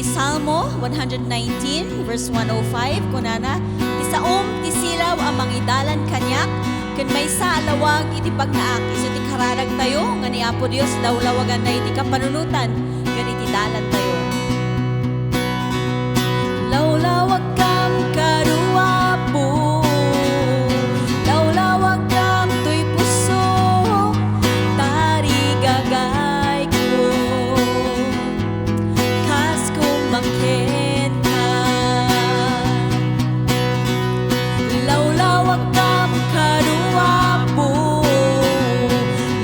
Salmo 119 verse 105 kunana ti silaw ang mangidalan kanyak ken maysa alawag iti pagnaak isu ti kararag tayo nga ni Apo Dios daw lawagan na iti kapanunutan ken iti dalan tayo. Lawlawag kam karuapo lawlawag kam tuy puso tari gagay ko kas kumangkin ka lawlawag kam karuapo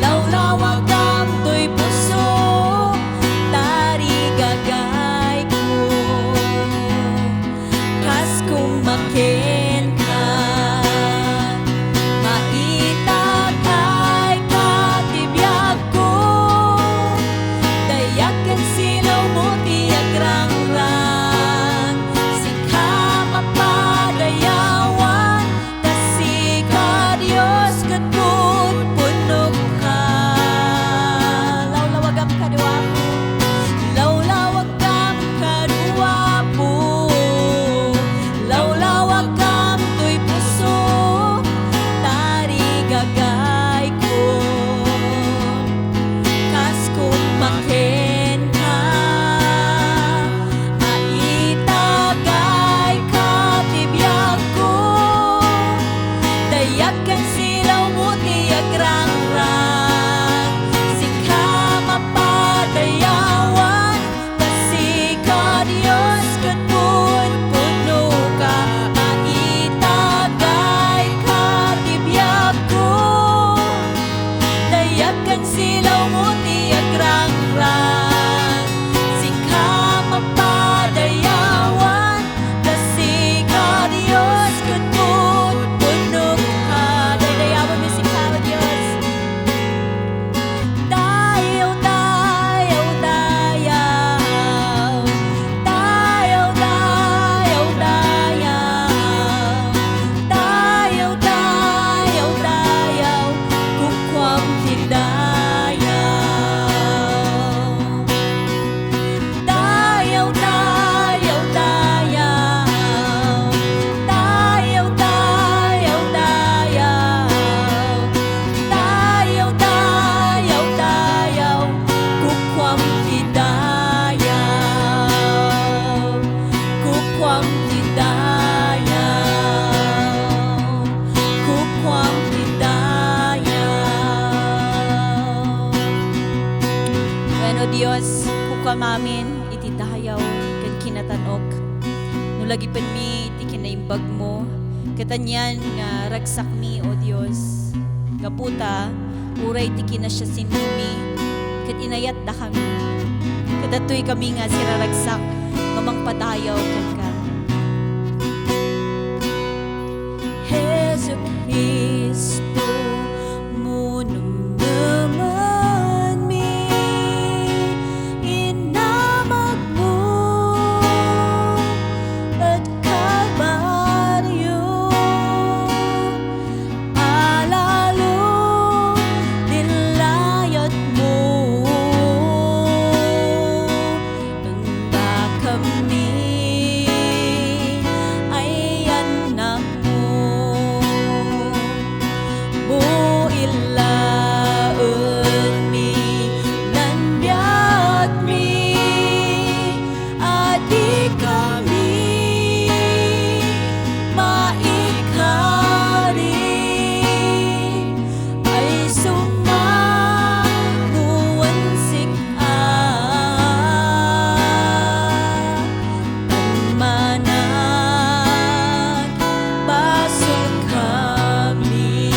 lawlawag kam tuy puso tari gagay ko kas kumangkin ka maitatay ka tibiyag ko dayakan silaw mo ti agrangrang sika mapadayawan kasika Dios ket punog ka lawlawag am kaduapo lawlawag kam kaduapo lawlawag kam tuy puso tari gagay ko kas kumangkin ka maitagay ka tibiyag ko dayakan silaw mo ti agrangrang sika mapadayawan kasika Dios ket puno ka maitagay ka tibiyag ko dayakan silaw mo ti agrangrang sika mapadayawan kasika Dios ket puno ka dayawan mi sika Dios dayaw dayaw dayaw dayaw dayaw dayaw dayaw dayaw dayaw kukwam ti dayaw dayaw dayaw dayaw dayaw dayaw dayaw dayaw dayaw kukwam ti dayaw kukwam ti dayaw kukwam ti dayaw. Bueno Dios kukwam amin iti dayaw ken kinatanog no lagi pen mi iti kinaimbag mo katanyan nga ragsak mi o Dios gaputa uray ti kinasyasin mi ket inayat da kami kadatoy kami nga siraragsak nga mangpadayaw ken ka Jesu Cristo munumnaman mi inamag mo at Kalbaryo alalo nilayat mo nang kami ay anak mo builaan mi nanbiag mi adi kami maikari ay sumanguan sik-a tanmanag basol kami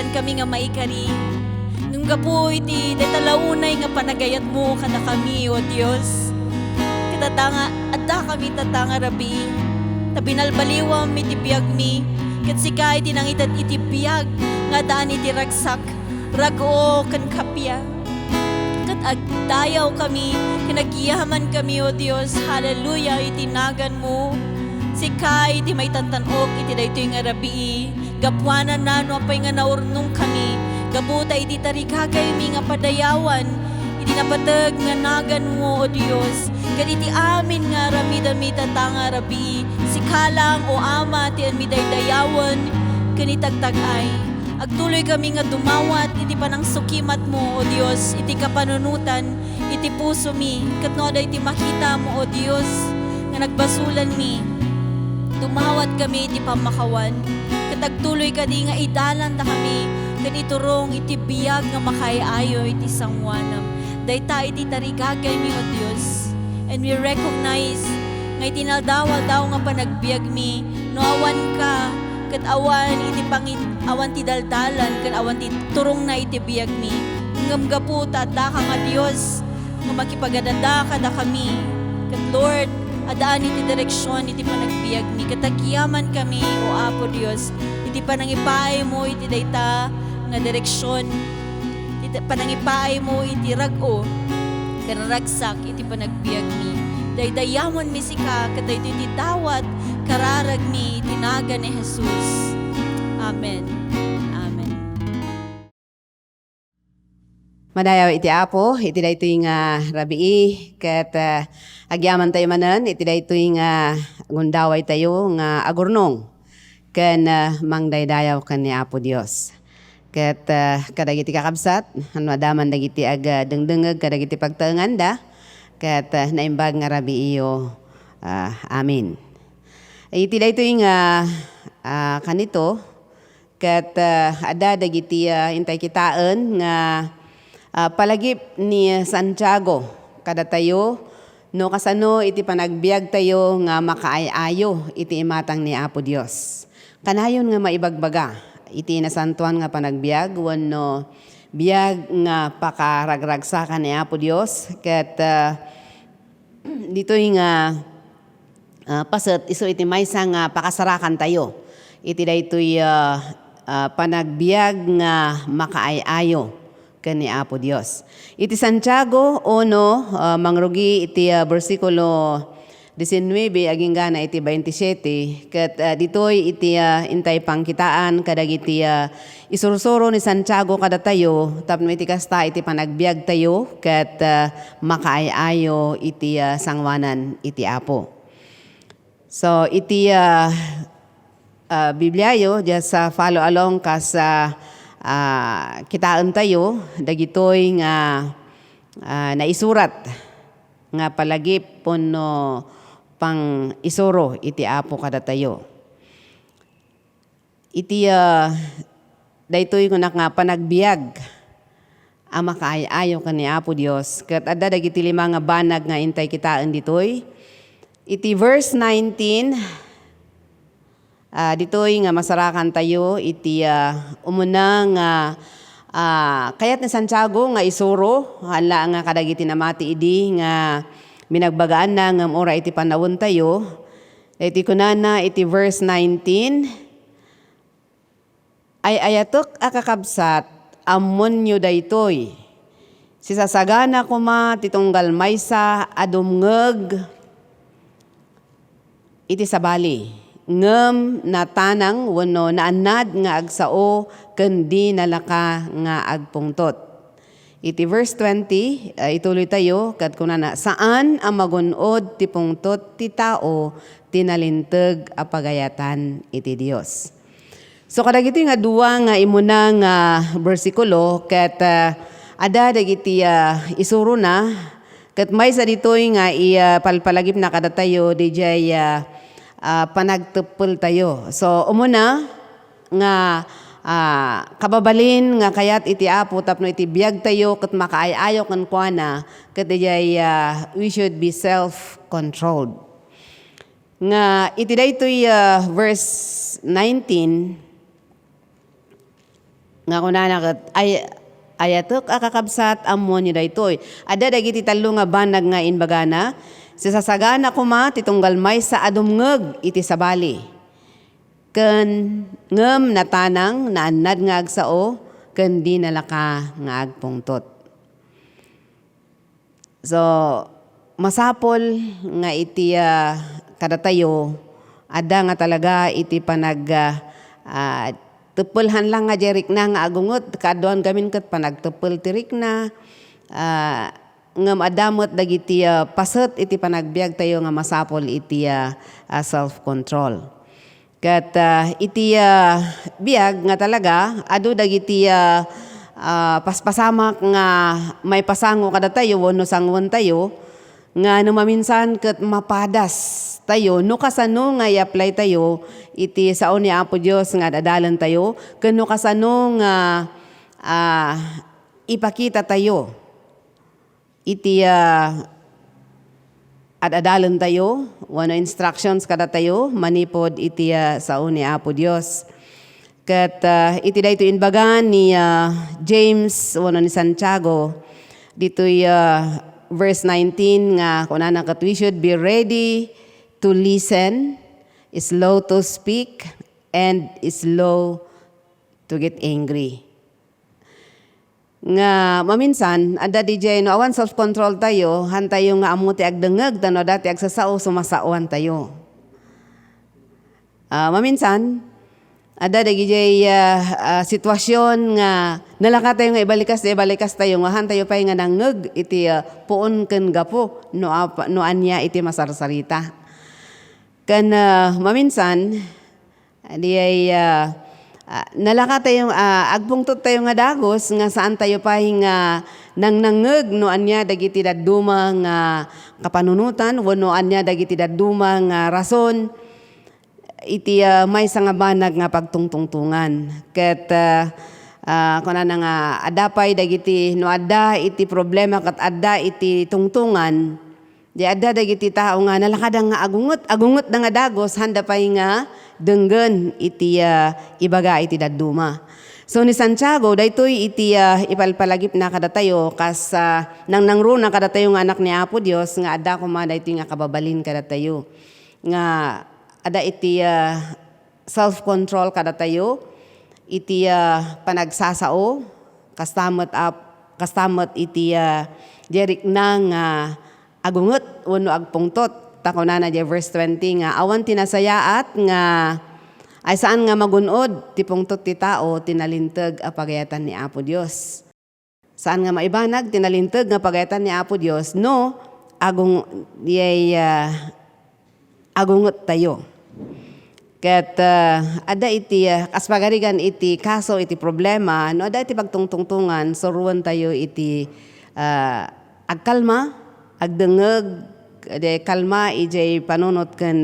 kan kami nga maikari. Nung gapo iti detalaunay nga panagayat mo kada kami, O Dios. Kitatanga, adda kami tatanga rabi. Tabinalbaliwam iti biyag mi. Kat sika iti nang itat iti biyag nga daan iti ragsak. Rago kan kapya. Kat agdayaw kami, kinagiyaman kami, O Dios. Hallelujah, itinagan mo. Sika iti may tantanok, iti daytoy nga rabi. Gapwanan na no apay nga naurnong kami. Gabuta iti tarikagay mi nga padayawan. Iti napatag nga nagan mo, O Dios. Kat iti amin nga ramidan mi tatanga rabi. Sikalang o ama ti an mi daydayawan. Kanitagtagay. Agtuloy kami nga dumawat, iti panang sukimat mo, O Dios, iti kapanunutan, iti puso mi, kat no da iti makita mo, O Dios, nga nagbasulan mi. Dumawat kami, iti pamakawan, kat agtuloy ka di nga idalan da kami, kat iturong iti biyag nga makayayo, iti sangwanam. Dayta iti tarigagay mi, O Dios, and we recognize, nga itinaldawal daw nga panagbiag mi, no awan ka, kat awan iti pangit awan ti daldalan kat awan ti turong na iti biyag mi ngamgapu ta ka nga Dios nga makipagadada kada kami kat Lord adaan iti direksyon iti panagbiag mi kat agyaman kami o Apo Dios iti panangipaay mo iti dayta nga direksyon iti panangipaay mo iti rag-o kat ragsak iti panagbiag mi daydayamon mi sika kat daytoy iti dawat kararag mi tinaga ni Jesus. Amen. Amen. Madayaw iti Apo, iti daytoy nga rabii, kat agyaman tayo manan, iti daytoy nga gundaway tayo nga agurnong, ken mangdaydayaw kan ni Apo Dios. Kat kadagiti kakabsat, madaman dagiti dengdengeg kadagiti pagtaenganda, kat naimbag nga rabii iyo. Amen. Iti daytoy nga kanito kat ada dagiti intay kitaan nga palagip ni Santiago kada tayo no kasano iti panagbiag tayo nga makaayayo iti imatang ni Apo Dios. Kanayon nga maibagbaga iti nasantuan nga panagbiag wenno biag nga pakaragragsakan ni Apo Dios kat ditoy nga paset iso iti maysa nga pakasarakan tayo. Iti daytoy panagbiag nga makaayayo ken ni Apo Dios. Iti Santiago 1 mangrugi iti bersikulo 19 aging gana iti 27 ket ditoy iti intay pangkitaan kadagiti isursuro ni Santiago kada tayo tapno iti kasta iti panagbiag tayo ket makaayayo iti sangwanan iti Apo. So iti Bibliayo just follow along kas kitaan tayo dagitoy nga naisurat nga palagip pono pang isuro iti Apo kada tayo. Iti daytoy kunak nga panagbiag ang makaayayo kan ni Apo Dios ket adda dagiti lima nga banag nga intay kitaan ditoy. Iti verse 19, ditoy nga masarakan tayo, iti umuna nga kayat ni Santiago nga isuro, hala nga kadagiti namati idi nga minagbagaan na nga ora iti panawon tayo. Iti kunana, iti verse 19, ay ayatok akakabsat, ammon nyo daytoy. Sisasagana kuma titunggal maysa adumngeg, iti sabali ngem natanang wenno naanad nga agsao ken di nalaka nga agpungtot. Iti verse 20 ituloy tayo kat kunana saan ang magunod ti pungtot ti tao tinalinteg a pagayatan iti Dios. So kadagiti nga duwa nga imuna nga bersikulo ket ada dagiti isuro na ket maysa ditoy nga palpalagip na kada tayo dijay panagtepel tayo. So umuna nga kababalin nga kayat iti Apo tapno iti biag tayo ket makaayayo ken kuana ket dijay we should be self-controlled. Nga iti daytoy verse 19 Nga kunana kat ayatok akakabsat ammo ni daytoy. Ada dagiti talo nga banag nga inbagana. Sisasagana kuma titunggal may sa adumngeg iti sabali. Ken ngem natanang naannad nga agsao ken di nalaka nga agpungtot. So masapol nga iti kadatayo ada nga talaga iti panag tepelhan lang nga jerik na nga agungot kaduan gamin ket panagtepel tirik na ngem adamot dagiti paset iti panagbiag tayo nga masapol iti self control. Ket iti biag nga talaga adu dagiti paspasamak nga may pasango kada tayo wenno sangwen tayo nga maminsan ket mapadas tayo no kasano nga i-apply tayo iti sao ni Apo Dios nga dadalan tayo ken no kasano nga ipakita tayo iti adadalan tayo wano instructions kada tayo manipod iti sao ni Apo Dios. Ket iti dayto inbagan ni James wano ni Santiago ditoy verse 19 nga kunana kat we should be ready to listen, slow to speak, and slow to get angry. Nga maminsan ada DJ no awan self control tayo han tayo nga amuti agdengeg tano dati agsasao sumasauan tayo. Maminsan ada DJ sitwasyon nga nalaka tayo nga ibalikas tayo nga han tayo pay nga nangeg iti puon ken gapo no anya iti masarsarita. Ken maminsan di ay nalaka tayo agpungtot tayo nga dagos nga saan tayo pay nga nangngeg no anya dagiti dadduma nga kapanunutan wenno anya dagiti dadduma nga rason iti may nga banag nga pagtungtungtungan. Ket kunana nga adapay dagiti no adda iti problema ket adda iti tungtungan di adda dagiti tao nga nalakadang nga agungot nga dagos handa pay nga denggen iti ibaga iti dadduma. So ni Santiago daytoy iti ipalpalagip na kada tayo kas nangnangro na kada tayo nga anak ni Apo Dios nga adda kuma daytoy nga kababalin kada tayo nga ada iti self control kada tayo iti panagsasao kastamot iti jerik na nga agungot wenno agpungtot takunana di verse 20 nga awan tinasayaat nga ay saan nga magunod ti pungtot ti tao tinalinteg a pagayatan ni Apo Dios. Saan nga maibanag tinalinteg nga pagayatan ni Apo Dios no agungot tayo. Ket ada iti kaspagarigan iti kaso iti problema no ada iti pagtungtungtungan suruan tayo iti agkalma agdengeg de kalma ijay panunot ken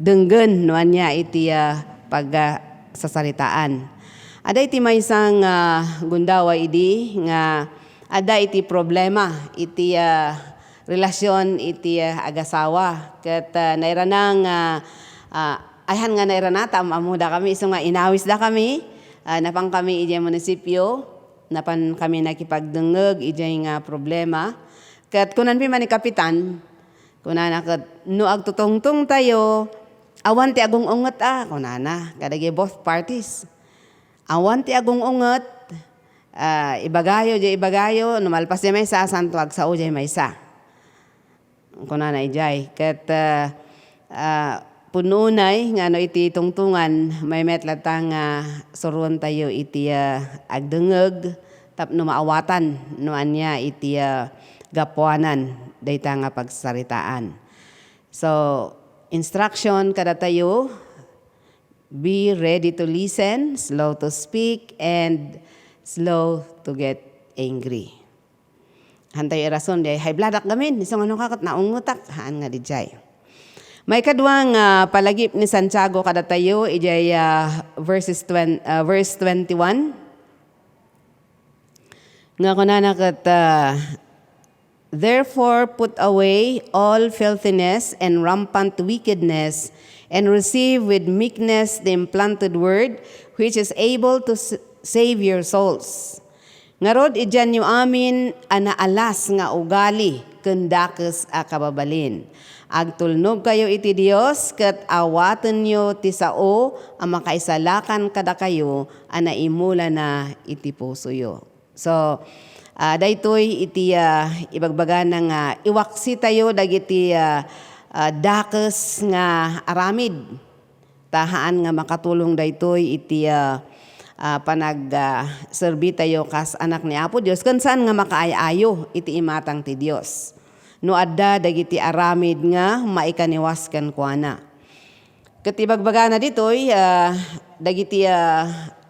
denggen no anya iti pagsasaritaan. Ada iti maysang gundawa idi nga ada iti problema iti relasyon iti agasawa ket nairanang ayhan nga nairanata amuda kami iso nga inawis da kami napang kami ijay munisipyo napan kami nakipagdengeg ijay nga problema ket kunan pi man ni kapitan kunana ket no agtutungtung tayo awan ti agong unget kunana kadagi both parties awan ti agong unget ibagayo numalpas di maysa santo agsao jay maysa kunana ijay ket pununay nga no iti tungtungan may metlatang suruan tayo iti agdengeg tapno maawatan no anya iti gapuanan dayta nga pagsaritaan. So instruction kada tayo be ready to listen, slow to speak, and slow to get angry. Hantay rason di high blood gamin isang ano kakat naungutak haan nga dijay. May kadwang palagip ni Santiago kada tayo ijay verse 21 nga kunana ket therefore put away all filthiness and rampant wickedness and receive with meekness the implanted word which is able to save your souls. Ngarod idyan yung amin anaalas nga ugali kendakes a kababalin. Agtulnog kayo iti Dios ket awaten nyo ti sao ang makaisalakan kada kayo anaimula na iti puso yo. So daytoy iti ibagbaga nga iwaksi tayo dagiti dakes nga aramid. Tahaan nga makatulong daytoy iti serbi tayo kas anak ni Apo Dios kan saan nga makaayayo iti imatang ti Dios. No adda dagiti aramid nga maikaniwaskan kuana. Ket ibagbaga na ditoy dagiti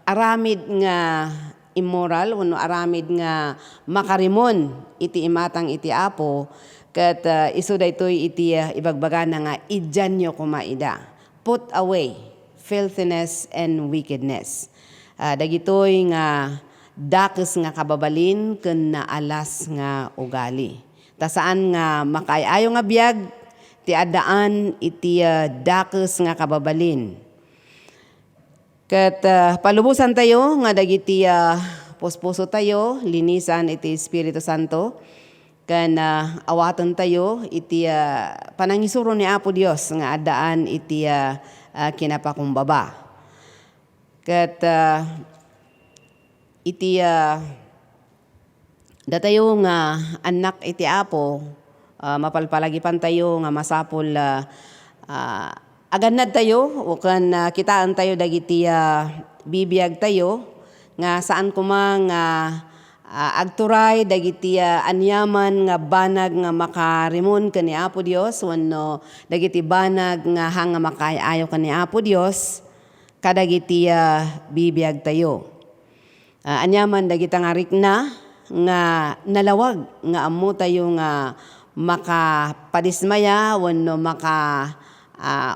aramid nga immoral wenno aramid nga makarimon iti imatang iti Apo ket isu daytoy iti ibagbaga na nga idyanyo kumaida. Put away filthiness and wickedness. Dagitoy nga dakes nga kababalin ken naalas nga ugali. Ta saan nga makaayo nga biag ti addaan iti dakes nga kababalin. Ket palubusan tayo nga dagiti puspuso tayo linisan iti Espiritu Santo ken awaten tayo iti panangisuro ni Apo Dios nga addaan iti kinapakumbaba. Ket iti datayo nga anak iti Apo mapalpalagipan tayo nga masapol agannad tayo ukan kitaan tayo dagiti bibiyag tayo nga saan kumang agturay dagiti anyaman nga banag nga makarimon ken ni Apo Dios wenno dagiti banag nga hang nga makaayo ken ni Apo Dios kadagiti bibiyag tayo. Anyaman dagita nga rikna nga nalawag nga ammo tayo nga makapadismaya wenno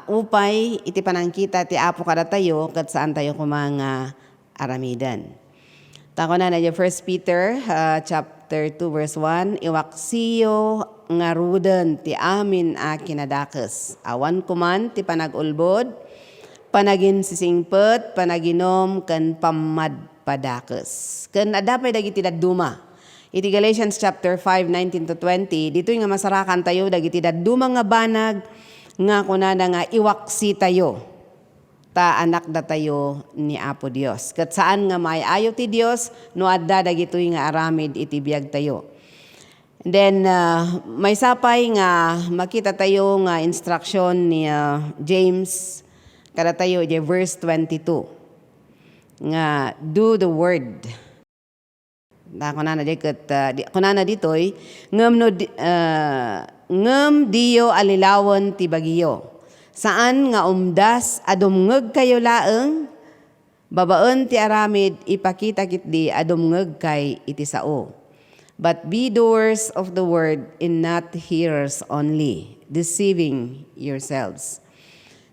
upay iti panangkita ti Apo kada tayo ket saan tayo kumanga aramidan. Tako na 1 Peter chapter 2 verse 1 iwaksiyo nga ruden ti amin a kinadakes. Awan kuman ti panagulbod, panagin sisingpet, panaginom ken pamadpadakes. Ken adapay dagiti dadduma. Iti Galatians chapter 5:19-20 ditoy nga masarakan tayo dagiti dadduma nga banag nga kunana nga iwaksi tayo ta anak da tayo ni Apo Dios. Ket saan nga maayo ti Dios no adda dagitoy nga aramid iti biag tayo. And then may sapay nga makita tayo nga instruction ni James kada tayo di verse 22 nga do the word. Kunana ditoy ngem diyo alilawan ti bagiyo. Saan nga umdas adumngeg kayo laeng babaen ti aramid ipakita kitdi adumngeg kay iti sao. But be doers of the word and not hearers only, deceiving yourselves.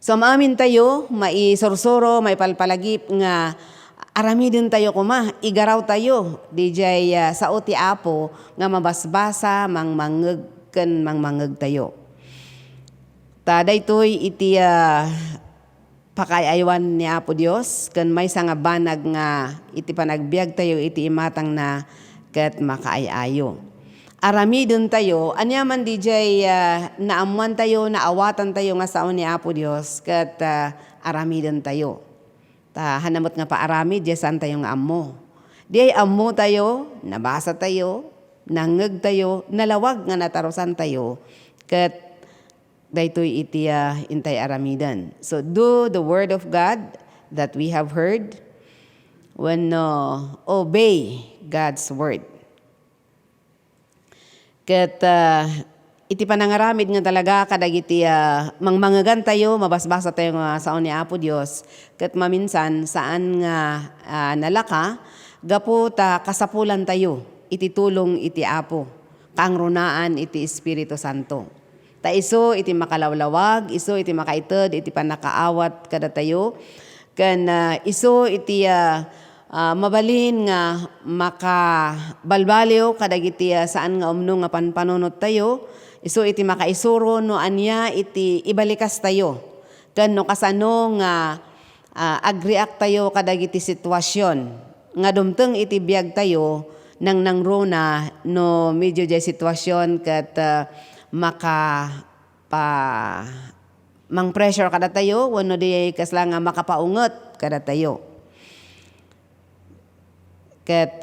So maamin tayo, maisursuro, may palpalagip nga aramidin tayo igaraw tayo, dijay sao ti Apo nga mabasbasa, mangmangeg tayo. Ta daytoy iti pakayaywan ni Apo Dios, ken may nga banag nga iti panagbiag tayo iti imatang na ket makaayayo. Aramidin tayo, anyaman dijay naamuan tayo, naawatan tayo nga sao ni Apo Dios, ket aramidin tayo. Hanamot nga paaramid, di saan tayo nga ammo. Di ay ammo tayo, nabasa tayo, nangeg tayo, nalawag nga natarusan tayo, ket daytoy iti intay aramidan. So do the word of God that we have heard when obey God's word. Ket iti panangaramid nga talaga kadagiti mangmangagan tayo, mabasbasa tayo nga sao ni Apo Dios, ket maminsan saan nga nalaka gapu ta kasapulan tayo iti tulong iti Apo kangrunaan iti Espiritu Santo. Ta iso iti makalawlawag, iso iti makaited, iti panakaawat kada tayo, ken iso iti mabalin nga makabalbaliw kadagiti saan nga umno nga panpanunot tayo, iso iti makaisuro no anya iti ibalikas tayo. Ken no kasano nga agreact tayo kadagiti sitwasyon nga dumteng iti biag tayo nang nangrona no medyo jay sitwasyon kat maka pa mang pressure kada tayo wano di kasla nga makapaunget kada tayo. Ket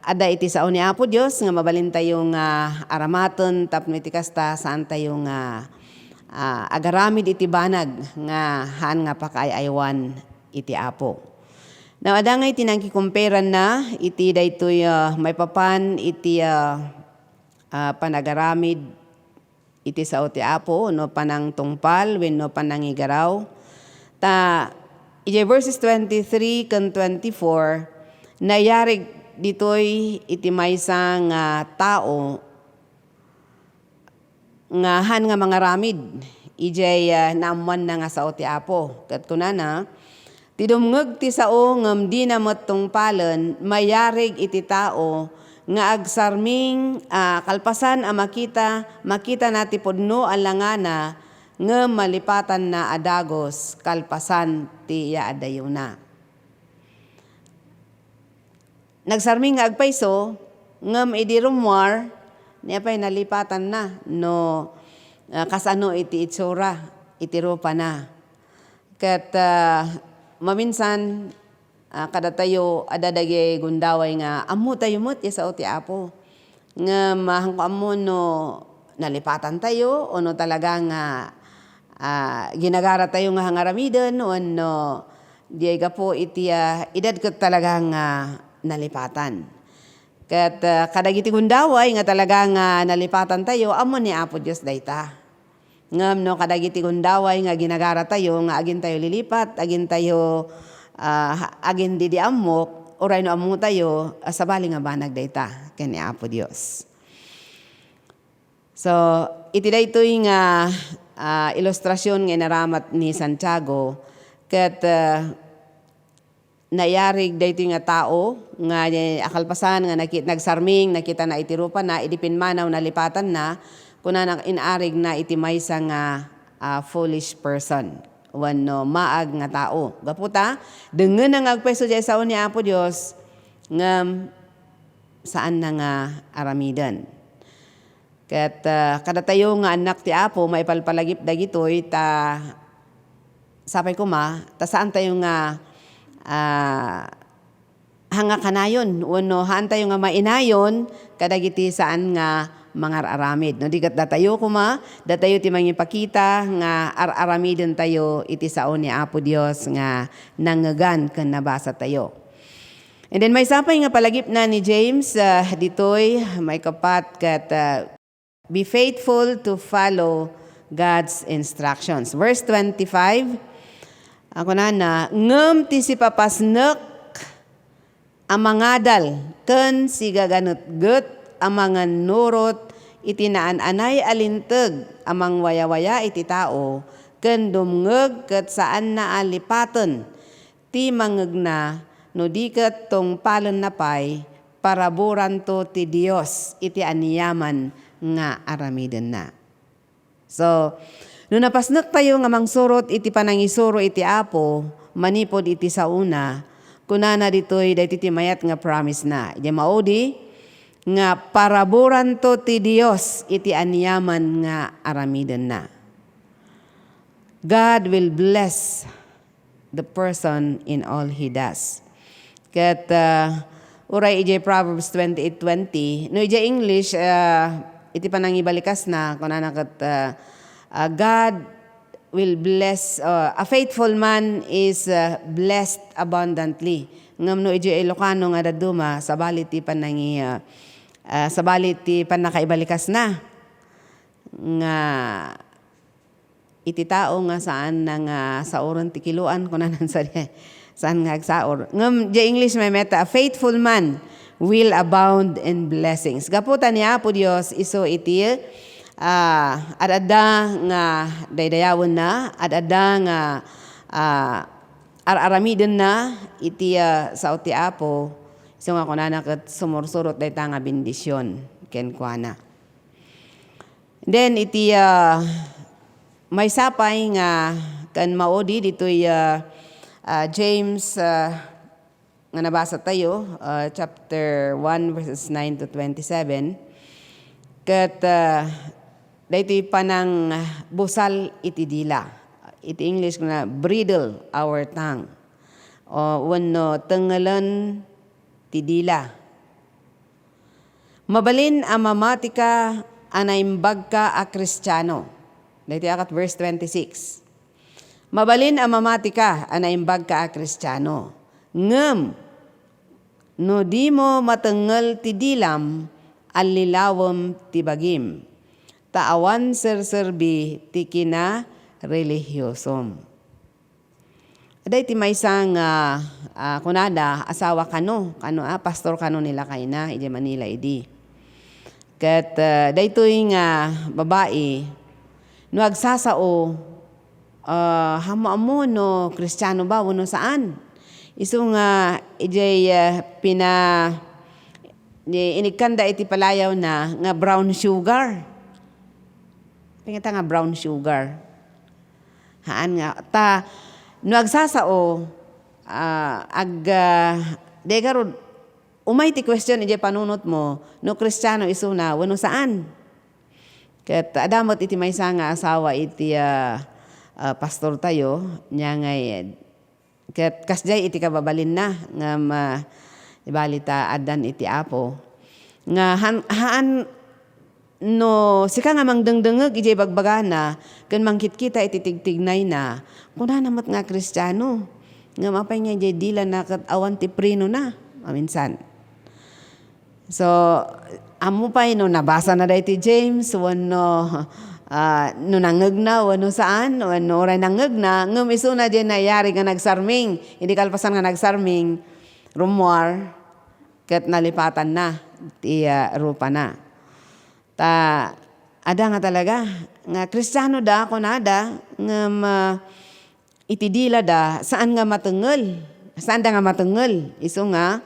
ada iti sao ni Apo Dios nga mabalin tayo nga aramaton tapno iti kasta saan tayo nga agaramid iti banag nga haan nga pakaayaywan iti Apo. Now adangay tinangkikumperan na iti daytoy may papan iti panagaramid iti sao ti Apo no panang tungpal wenno panangigaraw. Ta iti verses 23 ken 24 nayarig ditoy iti maysa nga tao nga han nga mga ramid ijay naamuan na nga sao ti Apo. Ket kunana ti dumngeg ti sao ngem di na met tungpalen mayarig iti tao nga agsarming kalpasan a makita na ti pudno a langana ngem malipatan na adagos kalpasan ti yaadayuna. Nagsarming nga agpayso ngem idi rumwar niya pa'y nalipatan na no kasano iti itsura iti rupa na. Ket maminsan kada tayo adadagay gundaway nga ammo tayo met ya sao ti Apo nga mahangko ammo no nalipatan tayo o no talaga nga ginagara tayo nga hangaramiden o no diay gapo iti edad ket talaga nga nalipatan. Ket kadagiti gundaway nga talaga nga nalipatan tayo ammo ni Apo Dios dayta. Ngem no kadagiti gundaway nga ginagara tayo nga agin tayo lilipat, agin tayo agin di amok oray no ammo tayo sabali nga banag dayta ken ni Apo Dios. So iti daytoy nga ilustrasyon nga naramat ni Santiago ket nayarig daytoy nga tao nga akalpasan nga nagsarming nakita na iti rupa na idipin manaw nalipatan na kunana inarig na iti maysa nga foolish person wenno maag nga tao. Gaputa dengen nga agpayso jay sao ni Apo Dios ngem saan na nga aramiden. Ket kada tayo nga anak ti Apo maipalpalagip dagitoy ta sapay kuma ta saan tayo nga hanga kanayon wenno haan tayo nga mainayon kadagiti saan nga mangararamid no digat datayo kuma datayo ti mangipakita nga aramiden tayo iti sao ni Apo Dios nga nangegan ken nabasa tayo. And then may sapay nga palagip na ni James ditoy may kapat ket be faithful to follow God's instructions. Verse 25 ako na ngem ti si papasnek amangadal ken si gaganutget amangan nurot iti naan-anay alinteg amang waya-waya iti tao ken dumngeg ket saan na alipaten ti mangegna no diket tungpalen napay paraburan to ti Dios iti aniyaman nga aramiden na. So no napasnek tayo nga mangsurot iti panangisuro iti Apo manipod iti sauna kunana ditoy dayti ti mayat nga promise na iti maudi nga paraburan to ti Dios iti anyaman nga aramiden na. God will bless the person in all he does. Ket uray iti Proverbs 28:20 no iti English iti panangibalikas na kunana ket God will bless a faithful man is blessed abundantly. Ngam no iti Ilocano nga daduma sabali ti panangi sabali ti panakaibalikas na nga iti tao nga saan na nga sauron ti kiluan kunanan sa saan nga agsaor. Ngam di English may meta a faithful man will abound in blessings. Gaputan ni Apo Dios iso iti adada nga daydayawon na adada nga aramiden na iti sao ti Apo so nga kunana ket sumursurot dayta nga bendisyon ken kuana. Then iti may sapay nga kan maudi ditoy James nga nabasa tayo, chapter 1 verses 9 to 27. Ket daytoy panang busal iti dila. Iti English na bridle our tongue. O wenno tengalan ti dila. Mabalin a mamatika anaimbag ka a Kristiyano. Daytoy akat verse 26. Mabalin a mamatika anaimbag ka a Kristiyano. Ngem no di mo matengal ti dilam alilawom ti bagim. Taawan serserbi ti kina religyosom. Aday ti maysang kunada asawa kano pastor kano nila kayna iti Manila idi. Ket daytoy nga babae no agsasao hamo no Kristiyano ba wano saan? Isu nga ijay inikanda iti palayaw na nga brown sugar. Pingita nga brown sugar. Haan nga ta no agsasao degarod umay ti question ijay panunot mo no Kristiyano isu na wano saan? Ket adamot iti maysa nga asawa iti pastor tayo nya nga ket kasjay iti kababalin na nga ibalita adan iti Apo nga haan no sika nga mangdengdengeg ijay bagbagana ken mangkitkita iti tigtignay na kuna namat nga Kristiyano nga mapay nga ijay dila na ket awan ti prino na maminsan. So amo pay no nabasa na dayti James wenno no nangeg na wano saan wano oray nangeg na ngem isu na diyan nayari nga nagsarming hindi kalpasan nga nagsarming rumwar ket nalipatan na ti rupa na ta ada nga talaga nga Kristiyano da kunada ngem iti dila da saan nga matengel saan da nga matengel isu nga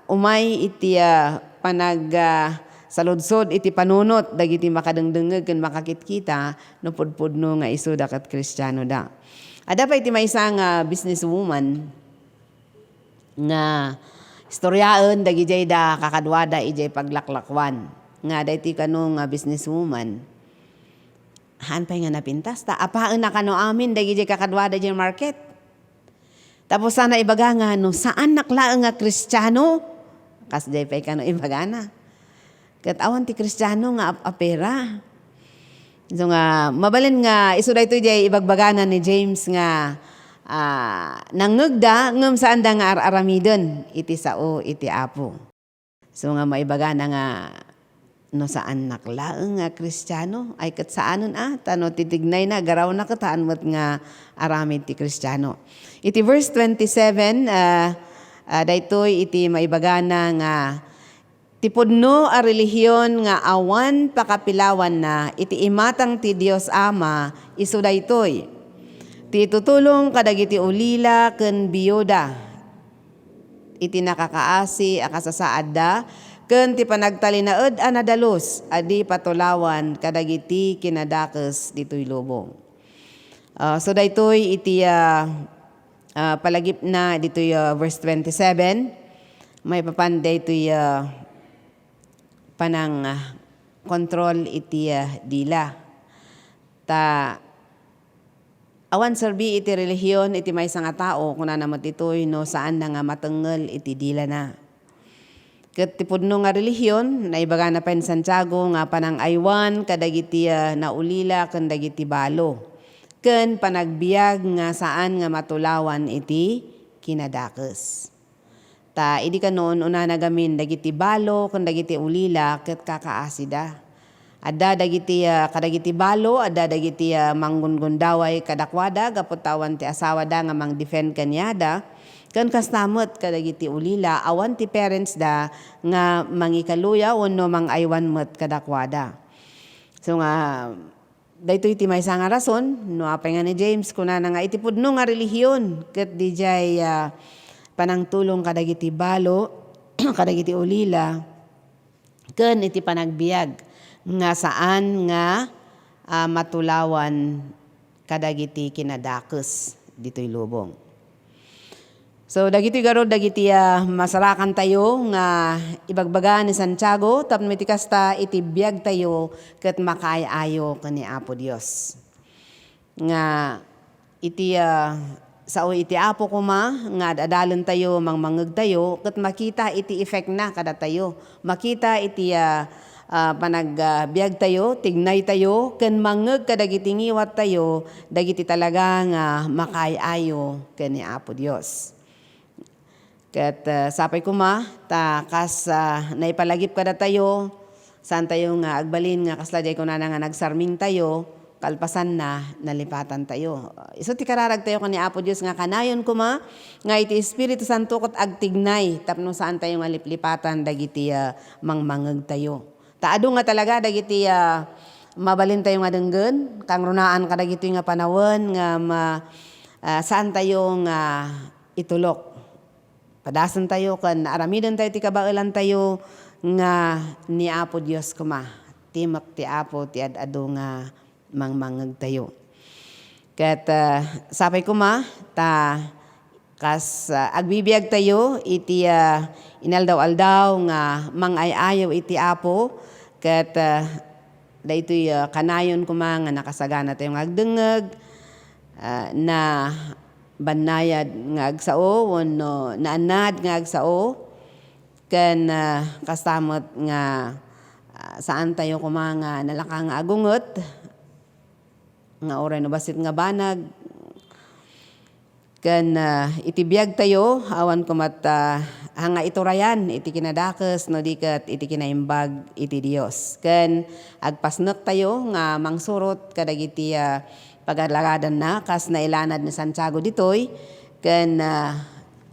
umay iti panag saludsod iti panunot dagiti makadengdengeg ken makakitkita no pudpudno nga isu da ket Kristiyano da. Ada pa iti maysa nga businesswoman nga istoryaen dagiti da kakadwada ijay paglaklakwan. Nga dayti kano nga businesswoman. Han pay nga napintas ta apaen na kano amin dagiti kakadwada ijay market. Tapos sana ibaga nga no saan naklaeng nga Kristiyano? Kasjay pay kano ibagana. Ket awan ti Kristiyano nga apera. So nga mabalin nga isu daytoy jay ibagbaganan ni James nga nangegda ngem saan da nga aramiden iti sao iti Apo. So nga maibagana nga no saan naklaeng nga Kristiyano ay ket saanen tano titignay na garaw na ketaan met nga aramid ti Kristiyano. Iti verse 27 daytoy iti maibagana nga tipudno a relihiyon nga awan pakapilawan na iti imatang ti Dios Ama isu daytoy. Ti tutulong kadagiti ulila ken biyoda. Iti nakakaasi a kasasaad da ken ti panagtalinaed a nadalos adi patulawan kadagiti kinadakes ditoy lubong. So daytoy iti palagip na ditoy verse 27 may papanday ito'y panang kontrol iti dila. Ta awan serbi iti relihiyon iti maysa nga tao kuna namat ito'y no saan na nga matengel iti dila na. Ket ti pudno nga relihiyon naibaga na pa ni Santiago nga panang aywan kadagiti naulila ken dagiti balo. Ken panagbiag nga saan nga matulawan iti kinadakes. Ta idi kanon una nagamin dagiti balo ken dagiti ulila ket kakaasida. Adda dagiti kadagiti balo, adda dagiti manggungundaway kadakwada gaputawan ti asawa da nga mang-defend kanyada. Ken kastamot kadagiti ulila awan ti parents da nga mangikaluya wenno mangaywan met kadakwada. So nga daytoy ti maysa nga rason no apay nga ni James kuna na nga iti pudno nga relihiyon ket dijay panang tulong kadagiti balo kadagiti ulila ken iti panagbiag nga saan nga matulawan kadagiti kinadakes ditoy lubong. So dagiti garod dagiti masarakan tayo nga ibagbaga ni Santiago tapno iti kasta iti biag tayo ket makaayo ken ni Apo Dios. Nga iti sao iti Apo kuma nga adalon tayo mangmangeg tayo ket makita iti effect na kada tayo. Makita iti panagbiag tayo, tignay tayo, ken mangeg kadagiti ngiwat tayo, dagiti talaga nga makaayo ken ni Apo Dios. Ket sapay kuma ta kas naipalagip kada tayo, saan tayo nga agbalin nga kasla ko na nga nagsarming tayo, kalpasan na nalipatan tayo. Iso ti kararag tayo kan ni Apo Dios nga kanayon kuma nga iti Espiritu Santo ket agtignay tapno saan tayo nga liplipatan dagiti mangmangeg tayo. Taado nga talaga dagiti mabalin tayo nga denggen kang runaan kadagiti nga panawon nga saan tayo nga itulok. Padasan tayo kan aramiden tayo ti kabaelan tayo nga ni Apo Dios kuma. Timak ti Apo ti adado nga mangmangeg tayo. Ket sapay kuma ta kas agbibiyag tayo iti inaldaw-aldaw nga mangayayaw iti Apo ket daytoy kanayon kuma nga nakasagana tayo nga agdengeg na banayad nga agsao wenno naanad nga agsao ken kastamot nga saan tayo kuma nga nalaka nga agunget nga oray no basit nga banag ken itibiyag tayo awan kumat hanga iturayan iti kinadakes no diket iti kinaimbag iti Dios ken agpasnek tayo nga mangsurot kadagiti pagalagadan na kas nailanad ni Santiago ditoy ken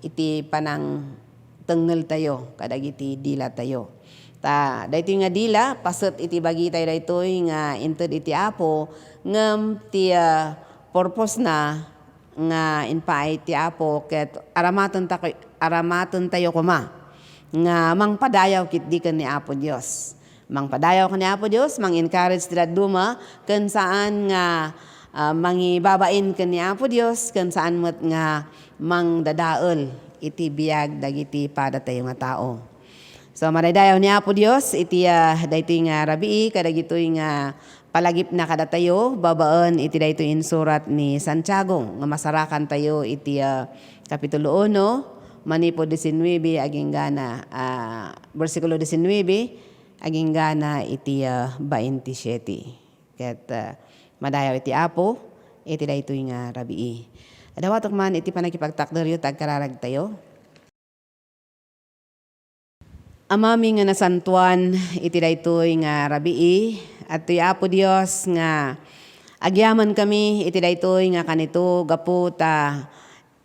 iti panang tengnel tayo kadagiti dila tayo. Ta daytoy nga dila paset iti bagi tayo daytoy nga inted iti Apo ngem ti purpose na nga inpaay ti Apo ket aramaton tayo kuma nga mangpadayaw ket di ken ni Apo Dios. Mangpadayaw ken ni Apo Dios, mang-encourage ti daduma ken saan nga mangibabain ken ni Apo Dios ken saan met nga mangdadael iti biag dagiti pada tayo nga tao. So maraydayaw ni Apo Dios iti daytoy nga rabii kadagitoy nga palagip na kada tayo babaan iti daytoy insurat ni Santiago nga masarakan tayo iti kapitulo 1 manipod 19 aging gana bersikulo 19 aging gana iti 27. Ket madayaw iti Apo iti daytoy nga rabii. Adawatok man iti panakipagtakderyo tagkararag tayo. Amami nga nasantuan iti daytoy nga rabii at ti Apo Dios nga agyaman kami iti daytoy nga kanito gapu ta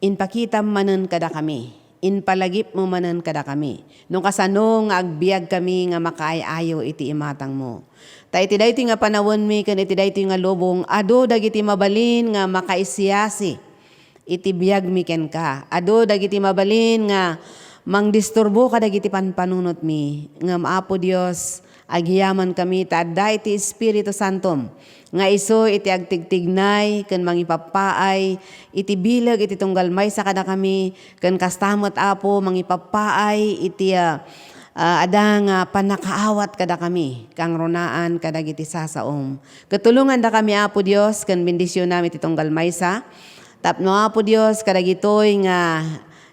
inpakitam manen kada kami. Inpalagip mo manen kada kami. Nung kasano nga agbiag kami nga makaayayo iti imatang mo. Ta iti daytoy nga panawon mi ken iti daytoy nga lubong adu dagiti mabalin nga makaisiyasi iti biag mi ken ka. Adu dagiti mabalin nga mangdisturbo kadagiti panpanunot mi ngem Apo Dios agyaman kami ta adda iti Espiritu Santom nga iso iti agtigtignay ken mangipapaay iti bileg iti tunggal maysa kada kami ken kastamot Apo mangipapaay iti ada nga panakaawat kada kami kang runaan kadagiti sasaom. Ketulungan da kami Apo Dios ken bendisyon nami iti tunggal maysa tapno Apo Dios kadagitoy nga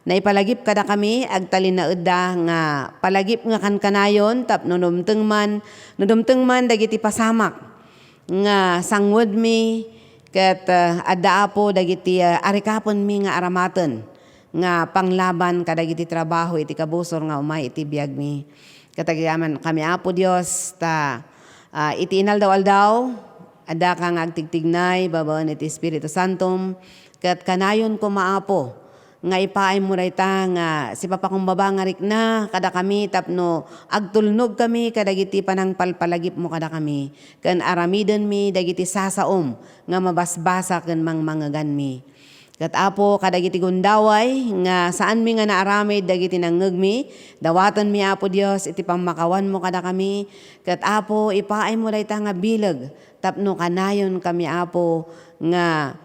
naipalagip kada kami agtalin na edda nga palagip nga kanayon tapno numteng man dagiti pasamak nga sangwed mi ket adda Apo dagiti arikapon mi nga aramaten nga panglaban kadagiti trabaho iti kabusor nga umay iti biag mi. Katagyaman kami Apo Dios ta iti inaldaw-aldaw adda kang agtigtignay babaan iti Espiritu Santom ket kanayon ko maapo nga ipaay mo rayta nga si Papa kong baba nga rikna kada kami tapno agtulnog kami kadagiti panang palpalagip mo kada kami ken aramiden mi dagiti sasaom nga mabasbasa ken mangmangegan mi. Ket Apo kadagiti gundaway nga saan mi nga naaramid dagiti nangngeg mi dawaton mi Apo Dios iti pamakawan mo kada kami ket Apo ipaay mo rayta nga bileg tapno kanayon kami Apo nga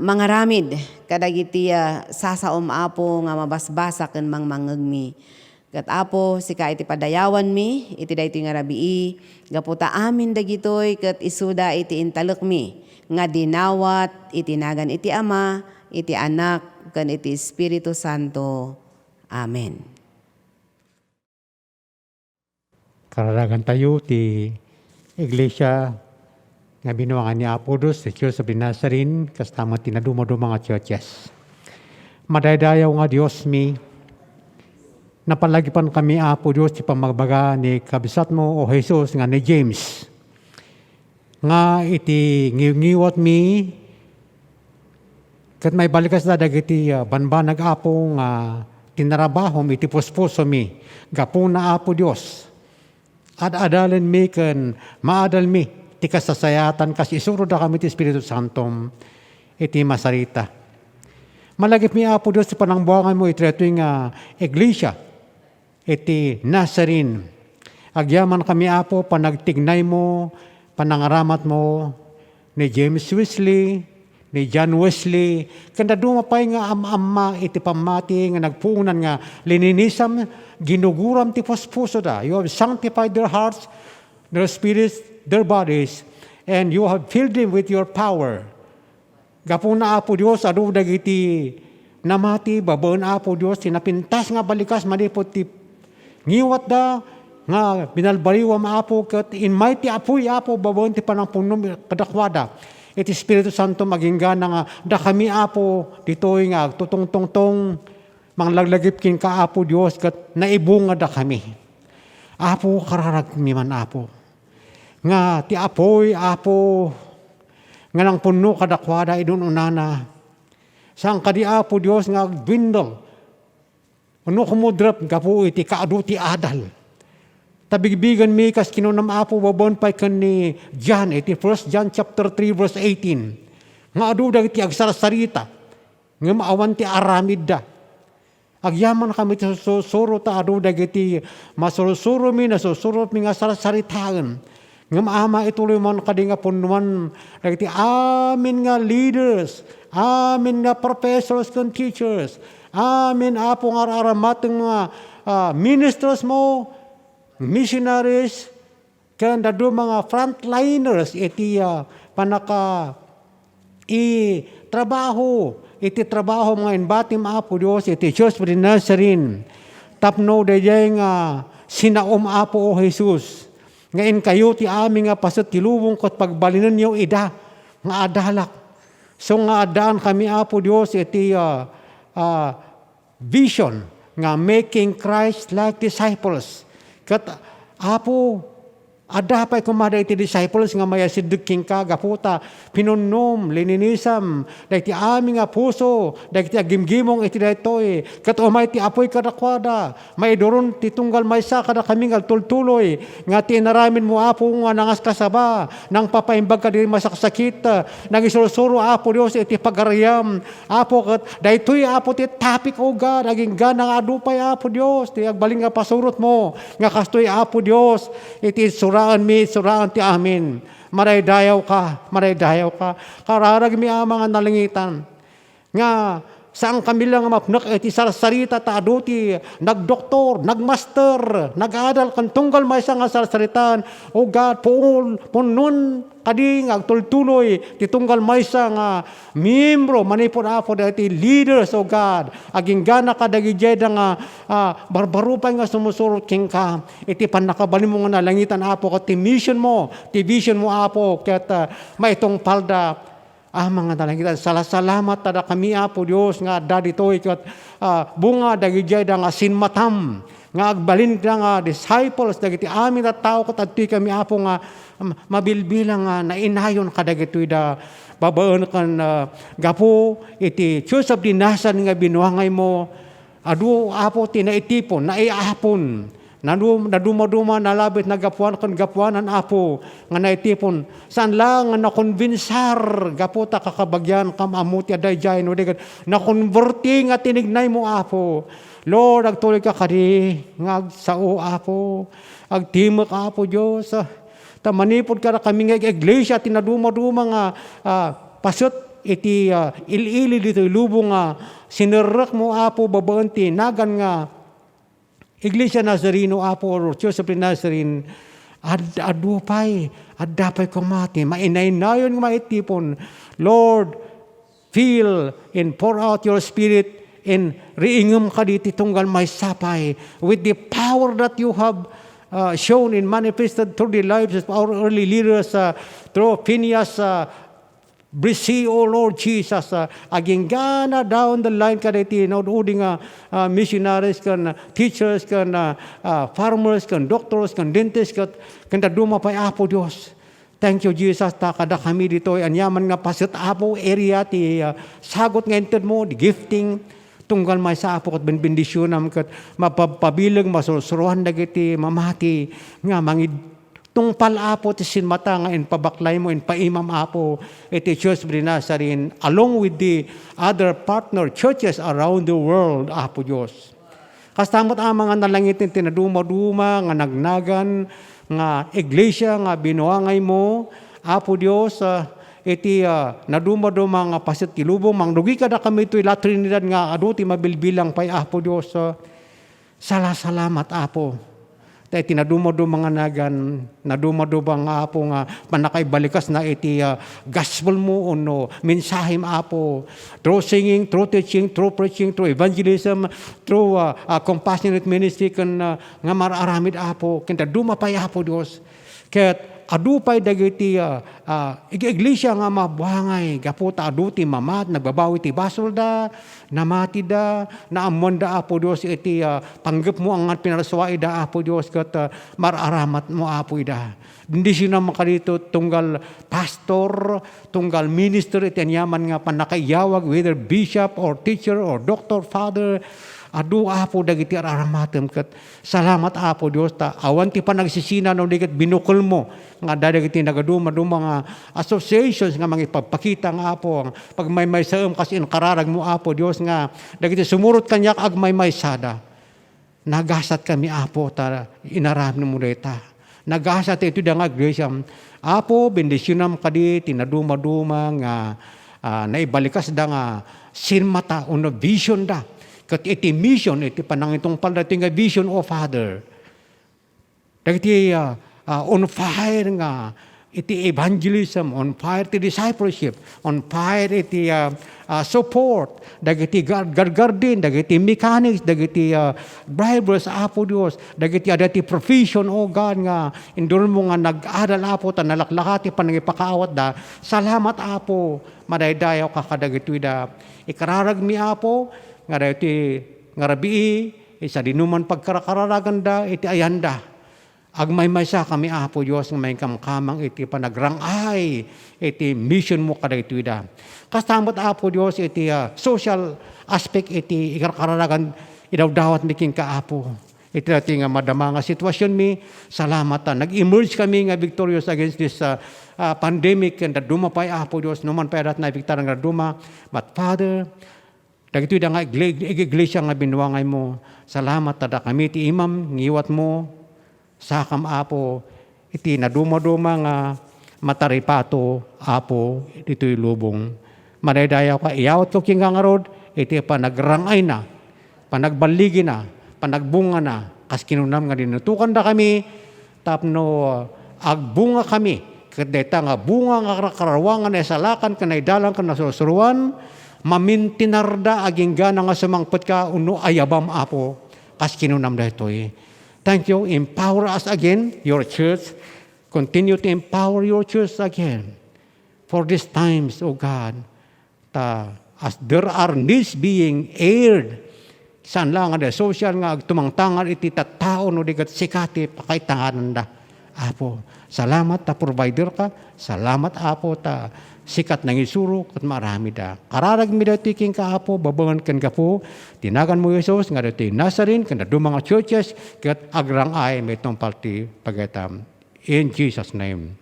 mangaramid kadagiti sasaom Apo nga mabasbasa ken mangmangegmi. Kat Apo sika iti padayawan mi iti daytoy nga rabii gaputa amin dagitoy ket isuda iti intalek mi nga dinawat iti nagan iti Ama, iti Anak ken iti Espiritu Santo. Amen. Kararagan tayo ti Iglesia nga binuangan ni Apo Dios, the Church of the Nazarene, kasama tinaduma-duma nga churches. Madaydayaw nga Dios mi, napalagipan kami Apo Dios ti pamagbaga ni kabisat mo o Jesus nga ni James. Nga iti ngiwat mi, kat may balikas na dagiti banbanag Apo nga tinarabahom iti puspuso mi, gapo na Apo Dios. Ad-adalan mi ken maadal mi ti kasasayatan kas isuro da kami ti Espiritu Santom iti masarita. Malagip mi Apo Dios ti panangbuangan mo iti nga iglesia iti Nazarene. Agyaman kami Apo panagtignay mo, panangaramat mo ni James Wesley, ni John Wesley, kanda dumapay nga ama iti pamati nga nagpuunan nga lininisam ginuguram ti puspuso da. You have sanctified their hearts, their spirits, their bodies, and you have filled them with your power. Gapuna Apo Dios adu dagiti namati babaen Apo Dios tinapintas nga balikas manipot ti ngiwat da nga binalbaliwam Apo ket in mighty apoy Apo babaen ti panangpunom kadakwada. Iti Espiritu Santo maging gana nga da kami Apo ditoy nga tutong-tungtong manglaglagip kin ka Apo Dios ket naibunga da kami. Apo kararag mi man Apo. Nga ti apoy Apo nga nang puno kadakwada idun unana. Sang kadi Apo Dios nga dwindle. Ano kumudrap gapu iti kaadu ti adal. Tabigbigan mi kas kinunam Apo babon pay ken ni John iti 1 John chapter 3 verse 18. Nga adu dagiti agsarasarita nga maawan ti aramid da. Agyaman kami ti susuro ta adu dagiti masurusuro mi nasusurot mi nga sarasaritaan. Nga maama ituloy man kadi nga punuan dagiti amin nga leaders, amin nga professors ken teachers, amin Apo nga aramateng nga ministers mo, missionaries, ken dadu mga frontliners iti panaka iti trabaho mga inbatim Apo Dios iti Church of the Nazarene. Tapno dayay nga sinaom Apo o Jesus. Ngayon kayo ti amin nga pasat tilubong kot pagbalinan niyo ida nga adalak. So nga adaan kami Apo Dios iti vision nga making Christ like disciples. Kat Apo, adapay kumada iti disciples nga maya sidduking ka, gaputa, pinunnom, lininisam, dahiti aming nga puso, dahiti agimgimong iti daytoy, kat umay ti apoy kadakwada, may doron ti tunggal maysa kada kaming agtultuloy, nga ti inaramin mo Apo nga nangas kasaba, nang papaimbag ka din masaksakit, nang isurusuro Apo Dios iti pagarayam, Apo kat daytoy Apo ti topic o God, aging ganang adupay Apo Dios, ti agbaling nga pasurot mo, nga kastoy Apo Dios, iti suraan ti amin. Maraydayaw ka. Kararag mi ang mga nalingitan. Nga, saan kami lang mapnak iti sarsarita ta aduti, nagdoktor, nagmaster, nagadal, kan tunggal may isang sarsaritan, o God, punun, kading, agtultuloy, titunggal may isang miyembro, manipod Apo dati leaders, o God, aging gana kadagijay nga barbarupay nga sumusurot king ka, iti panakabalin mo nga nalangitan Apo, kat ti mission mo Apo, kat maitong palda, mga nalangitan, salamat tada kami Apo Dios nga daditoy kat bunga dagijay da nga sinmatam nga agbalin da nga disciples dagiti amin at tao kat adtoy kami Apo nga mabilbilang nga nainayon kadagitoy da babaen kan gapo iti Church of the Nazarene nga binuangay mo adu Apo tinaitipon naiahapon naduma-duma nalabit gapuanan Apo nga naitipon saan lang nga nakonbinsar gaputa kakabagyan kamamuti adayjay no degat nakonverti nga tinignay mo Apo Lord agtuloy ka kadi nga agsao Apo agtimek Apo Dios ta manipod ka kami nga iglesia tinaduma-duma nga pasot iti ilili dito ilubong nga sinerak mo Apo babaan ti nagan nga Iglesia Nazareno Apo or Church of the Nazarene adupay adapay kumati mainay-nayon nga maitipon. Lord, feel and pour out your Spirit and riingam ka diti tunggal may sapay with the power that you have shown and manifested through the lives of our early leaders, through Phineas, Brissy, O Lord Jesus, aging gana down the line ka diti, naududing missionaries, kan teachers, kan farmers, kan doctors, kan dentists, kan daduma pa Apo Diyos. Thank you, Jesus, ta kada kami dito, anyaman nga pasit Apo, area, ti sagot nga entered mo, the gifting, tunggal may sa Apo kat benbendisyonam kat mapabilang masusuruhan dagiti mamati nga mangid tungpal Apo ti sinmata nga in pabaklay mo in paimam Apo iti Church of the Nazarene along with the other partner churches around the world Apo Diyos. Kastamot ang mga nalangitin tinaduma-duma nga nagnagan nga iglesia nga binuangay mo Apo Diyos iti naduma-duma nga pasit tilubong mangdugi kada kami ito'y La Trinidad nga aduti mabilbilang pay Apo Diyos. Salamat Apo. Tayo tinaduma-duma nga nagan, naduma-duma nga Apo nga panakaibalikas na iti gospel mo no mensahim Apo. Through singing, through teaching, through preaching, through evangelism, through compassionate ministry kan nga mararamid Apo. Kinta duma pay Apo Diyos. Ket adupay dagiti iglesia nga mabuhangay gaputa aduti mamat nagbabawi ti basolda namati da naamonda Apo Dios iti panggep mo ang pinaraswa ida Apo Dios ket mararamat mo Apo ida hindi sina makalito tunggal pastor tunggal minister iti anyaman nga panakaiyawag whether bishop or teacher or doctor father adu Apo dagiti araramatem ket salamat Apo Dios ta awan ti panagsisina no diket binukol mo nga dagiti nagaduma-duma nga associations nga mangipagpakita nga Apo ang pagmaymay saem kas in kararag mo Apo Dios nga dagiti sumurot kanyak agmaymay sada nagasat kami Apo ta inaram mo deta nagasat ito da nga iglesia Apo bendisyonam kadi tinaduma-duma nga naibalikas da nga sinmata uno vision da kat iti mission, iti panangitong palating nga vision o Father. Dagiti on fire nga, iti evangelism, on fire iti discipleship, on fire iti support, dagiti garden, dagiti mechanics, dagiti drivers, Apo Dios, dagiti adati profession, O God, nga indurn mo nga nag-adal Apo, ta nalaklakati panangipakaawat da, salamat Apo, madaydayaw kakadagiti da, ikararag mi Apo, nga iti nga rabii isa dinuman pagkarakararagan da iti ayanda agmaymay sa kami Apo Dios nga may kamkamang iti panagrangay iti mission mo kada iti da kastamot Apo Dios iti social aspect iti ikarakararagan idawdawat miking ka Apo iti dati nga madama nga sitwasyon mi salamat nag-emerge kami nga victorious against this pandemic and dumapay Apo Dios numan payadat na victor nga duma but Father dagito da nga iglesia nga binuangay mo. Salamat tada kami ti imam ngiwat mo sakam Apo iti naduma-duma nga mataripato Apo dito'y lubong. Madaydayaw ka iyawat ko king ngarod iti panagrangay na, panagbaligi na, panagbunga na kas kinunam nga dinutukan da kami tapno agbunga kami ket deta nga bunga nga karawangan na salakan kanay dalang kan nasusuruan mamintinarda aging gana nga sumangpet ka uno ayabam Apo kas kinunam daytoy. Thank you. Empower us again, your church. Continue to empower your church again for these times, O God. As there are needs being aired, saan lang nga social nga tumangtangan iti tattao no digat sikati pakaitanganan da. Apo, salamat ta provider ka. Salamat Apo ta sikat nang isuro kat marami da. Kararag mi dati king ka Apo, babangan kan ka po, tinagan mo Yesus, nga dati Nazarene, kan do mga churches, kat agrang ay may tumpal ti pagatam. In Jesus' name,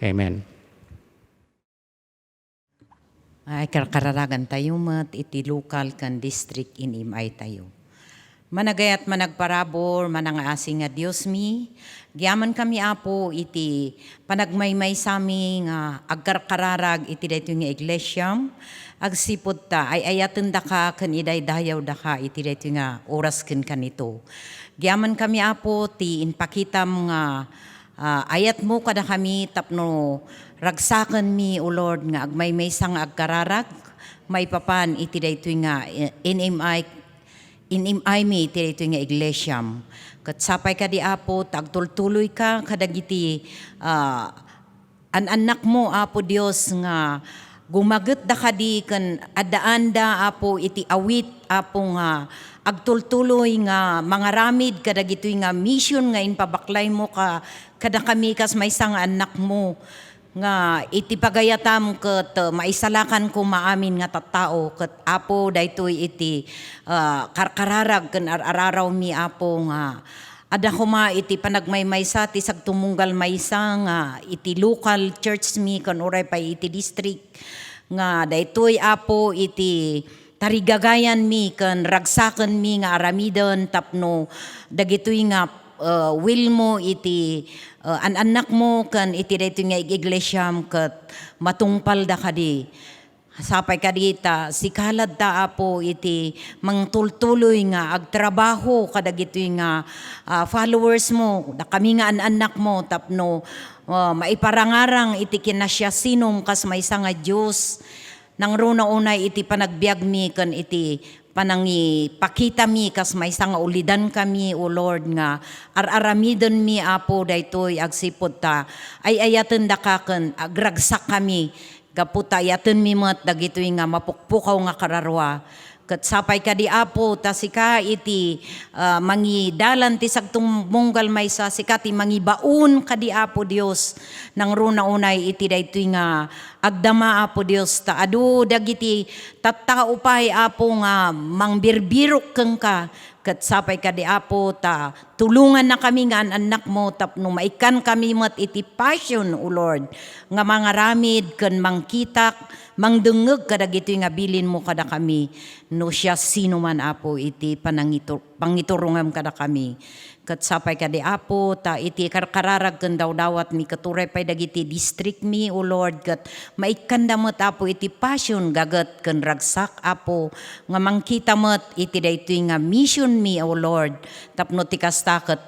Amen. Ay kararagan tayo mat iti local kan district in imay tayo. Managayat managparabor, manangaasing nga Diyos mi. Giyaman kami apo iti panagmaymay sami nga agkarkararag iti dayto nga iglesyam. Agsipod ta ay ayaten da ka ken iday dayaw da ka iti dayto nga oras ken kanito. Giyaman kami apo ti inpakitam nga ayat mo kada kami tapno ragsaken mi o Lord nga agmaymay sang agkararag. May papan iti dayto nga inimay mi iti dayto nga iglesyam. Kat sapay ka di apo, tagtultuloy ka, kadagiti anak mo apo Dios nga gumaget da kadi kan adaanda apo iti awit apo nga agtultuloy nga mga ramid kadagito nga mission nga inpabaklay mo ka kada kami kas may sang anak mo nga iti pagayatam ket maisalakan ko maamin nga tattao ket apo daytoy iti karkararag ken araraw mi apo nga ada kuma iti panagmaymaysa ti sagtumunggal maysa nga iti local church mi ken uray pa iti district nga daytoy apo iti tarigagayan mi ken ragsaken mi nga aramidon tapno dagitoy nga will mo iti anak mo kan iti dayto nga iglesyam ket matungpal da kadi sapay kadita sikalad ta apo iti mangtultuloy nga agtrabaho kadagitoy nga followers mo da kami nga anak mo tapno maiparangarang iti kinasya sinom kas maysa nga Dios nang runa unay iti panagbiag mi ken iti panangi pakita mi kas maysa nga ulidan kami o Lord nga araramidon mi apo daytoy agsipod ta ay ayaten da kaken agragsak kami gaputa ayaten mi met dagitoy nga mapukpukaw nga kararwa ket sapay ka di apo ta sika iti mangidalan ti sagtung munggal maysa sika ti mangibaon ka di apo Dios nang runa unay iti daytoy nga agdama apo Dios ta adu dagiti tattao pay apo nga mangbirbirok keng ka ket sapay ka di apo ta tulungan na kami nga anak mo tapno maikan kami met iti passion o Lord nga mga ramid ken mangkitak mangdengeg kadagito nga bilin mo kada kami no siya sino man apo iti pangiturungam kada kami ket sapay ka di apo ta iti karkararag ken dawdawat mi katuray pay dagiti district mi o Lord ket maikanda met apo iti passion gaget ken ragsak apo nga mangkita met iti daytoy nga mission mi o Lord tapno ti kasta ket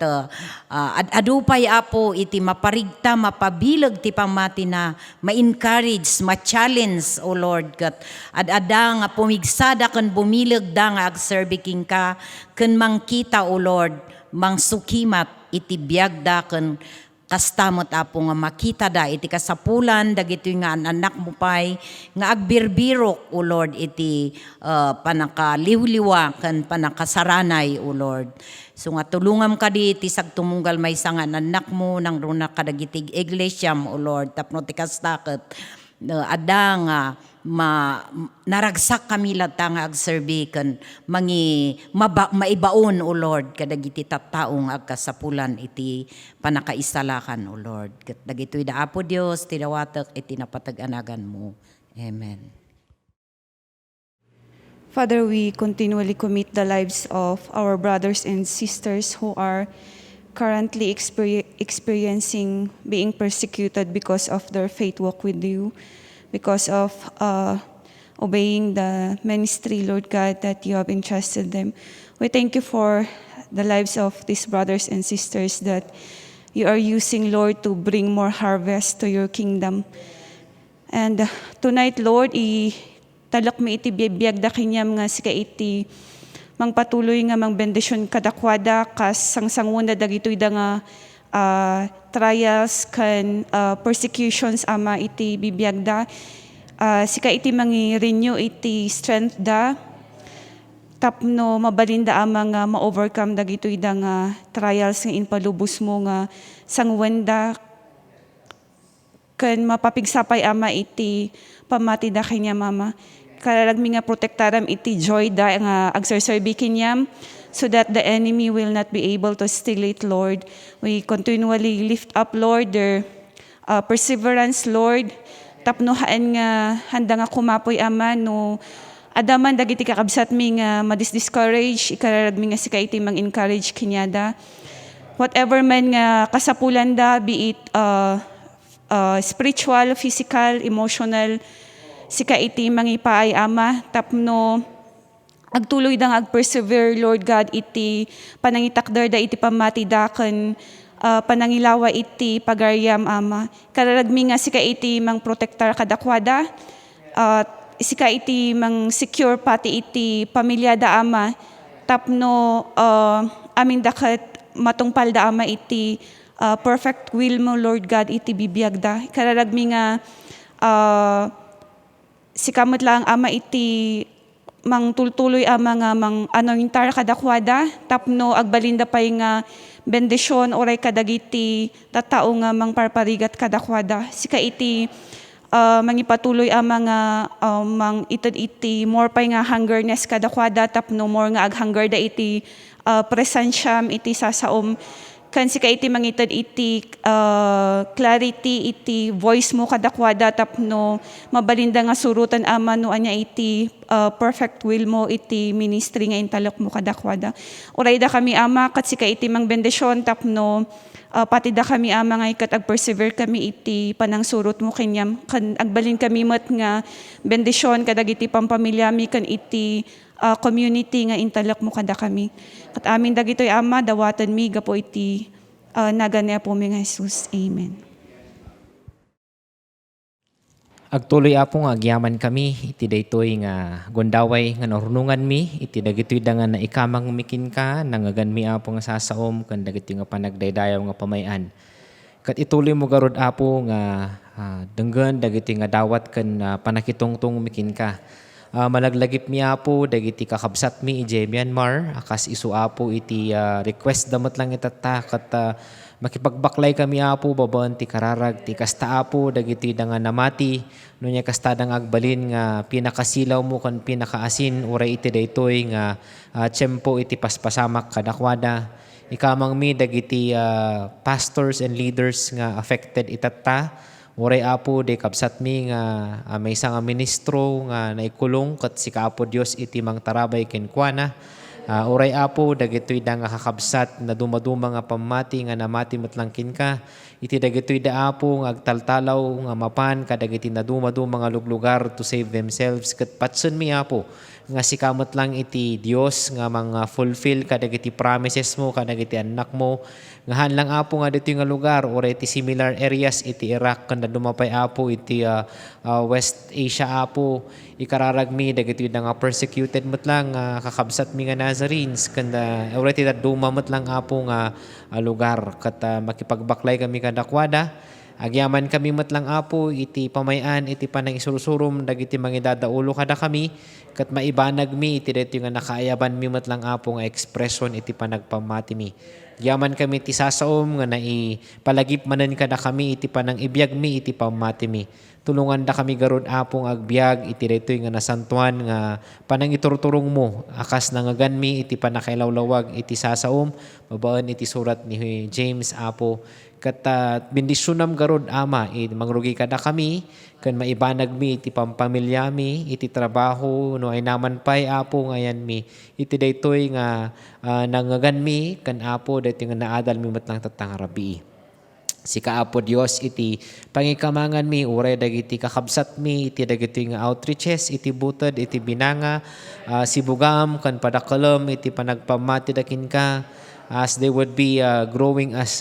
adu pay apo iti maparigta mapabileg ti pamati na ma-encourage ma-challenge o Lord ket adada nga pumigsada ken bumileg da nga agserbi king ka ken mangkita o Lord mangsukimat iti biag da ken kastamot apo nga makita da iti kasapulan dagito nga anak mo pay nga agbirbirok o Lord iti panakaliwliwa ken panakasaranay o Lord so nga tulungam ka di iti sagtumunggal maysa nga anak mo nang runa kadagiti iglesyam o Lord tapno ti kastaket ada nga naragsak kami lata nga agserbi ken maibaon o Lord kadagiti tattaong agkasapulan iti panakaisalakan o Lord ket dagitoy da apo Dios ti dawatek iti napatag-anagan mo. Amen. Father, we continually commit the lives of our brothers and sisters who are currently experiencing being persecuted because of their faith walk with you, because of obeying the ministry, Lord God, that you have entrusted them. We thank you for the lives of these brothers and sisters that you are using, Lord, to bring more harvest to your kingdom. And tonight, Lord, talak mi iti biyag da kinyam nga sika iti mangpatuloy nga mangbendisyon kadakwada kas sangsanguna dagitoy da nga trials kan persecutions ama iti bibiyag da sika iti mangi-renew iti strength da tapno mabalinda ama nga ma-overcome dagitoy da nga trials nga inpalubos mo nga sangwenda kan mapapigsapay ama iti pamati da kanya mama kalalagmi nga protektaram iti joy da nga agserserbi kinyam so that the enemy will not be able to steal it, Lord. We continually lift up, Lord, their perseverance, Lord. Tapnohaan nga handa nga kumapoy ama no adaman dagiti kakabsat mi nga madis-discourage, ikararag mi nga sika iti mang-encourage kinyada. Whatever man nga kasapulan da, be it spiritual, physical, emotional, sika iti mangipaay ama, tapno agtuloy dang ag-persevere, Lord God, iti panangitakder da iti pamati daken panangilawa iti pagaryam ama. Kararagmi nga sika iti mang protektar kadakwada, sika iti mang secure pati iti pamilya da ama, tapno amin dakat matungpal da ama iti perfect will mo, Lord God, iti bibiyag da. Kararagmi nga sikamot lang ama iti mang tultuloy ama nga mang anointar kadakwada, tapno agbalinda pay nga bendisyon oray kadagiti tatao nga mang parparigat kadakwada. Sika iti mangipatuloy ama nga mang itad iti more pay nga hungerness kadakwada, tapno more nga aghunger da iti presensyam iti sasaom. Kan sika iti mangitad iti clarity iti voice mo kadakwada, tapno mabalinda nga surutan ama no anya iti perfect will mo iti ministry nga intalok mo kadakwada. Uray da kami ama kat sika iti mang bendisyon, tapno pati da kami ama nga ikat ag-persevere kami iti panang surut mo kanyam. Kan agbalin kami mat nga bendisyon kadag iti pampamilya mi kan iti community nga intalok mo kada kami. At amin dagitoy ama, dawatan mi gapo iti naganea po mi nga Jesus. Amen. Agtuloy apo nga agyaman kami, iti daytoy nga gondaway nga narunungan mi, iti dagitoy da nga naikamang mikin ka, nangagan mi apo nga sasaom, kan dagitoy nga panagdaydayaw nga pamayan. Kat ituloy mo garod apo nga denggan dagitoy nga dawat kan panakitungtong mikin ka. Malaglagip mi apo dagiti kakabsat mi ije Myanmar, akas isu apo iti request damat lang itata kat makipagbaklay kami apo babaan ti kararag ti kasta apo dagiti da nga namati no nya kasta dang agbalin nga pinakasilaw mo kan pinakaasin uray iti daytoy nga tiyempo iti paspasamak kadakwada. Ikamang mi dagiti pastors and leaders nga affected itata. Uray apo de kabsat mi nga may isang ministro nga naikulong kat si kaapo Dios iti mang tarabay kenkwana. Uray apo dagitoy da nga kakabsat na dumaduma nga pamati nga namati matlangkin ka. Iti dagitoy da apo nga agtaltalaw nga mapan kadagiti na dumaduma nga luglugar to save themselves kat patsun mi apo nga sikamot lang iti Dios nga mga fulfill kadagiti promises mo kadagiti anak mo ngahan lang apo nga dito nga lugar or iti similar areas iti Iraq kanda dumapay apo iti West Asia apo ikararag mi dagiti nga persecuted met lang kakabsat mi nga Nazarenes kanda or iti dumamot lang apo nga lugar kat makipagbaklay kami kadakwada. Agyaman kami matlang apo iti pamayan iti panang isurusurum dagiti mangidadaulo kada kami kat maibanag mi iti dito nga nakaayaban mi matlang apo nga ekspresyon iti panagpamati mi. Agyaman kami iti sasaom nga naipalagip manan kada kami iti panang ibiyag mi iti pamati mi. Tulungan da kami garod apong agbiag iti dito nga nasantuan nga panang iturturong mo akas nangagan mi iti panakailawlawag iti sasaom babaan iti surat ni James apo kat bendisyonam garod ama mangrugi kada kami kan maibanag mi iti pampamilya mi iti trabaho no ay naman pay apo ngayan mi iti daytoy nga nangagan mi kan apo daytoy nga naadal mi matlang tatangarabi. Si kaapo Dios iti pangikamangan mi uray dagiti kakabsat mi iti dagiti nga outreaches iti butod iti binanga sibugam kan padakalam iti panagpamati dakin ka as they would be growing as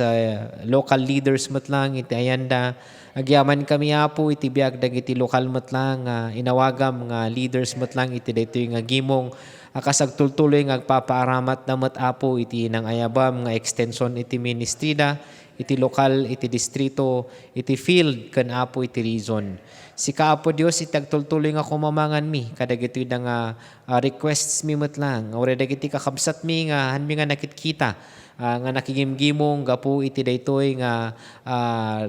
local leaders matlang iti ayanda. Agyaman kami apo iti biag dagiti lokal matlang inawagam nga leaders matlang iti daytoy nga gimong akas agtultuloy nga agpapaaramat damat apo iti nang ayabam nga extension iti ministrida iti lokal iti distrito iti field kan apo iti region. Si kaapo Dios iti agtultuloy nga kumamangan mi kadagiti da nga requests mi matlang uray dagiti kakabsat mi nga hanmi nga nakitkita nga nakigimgimong gapu iti daytoy nga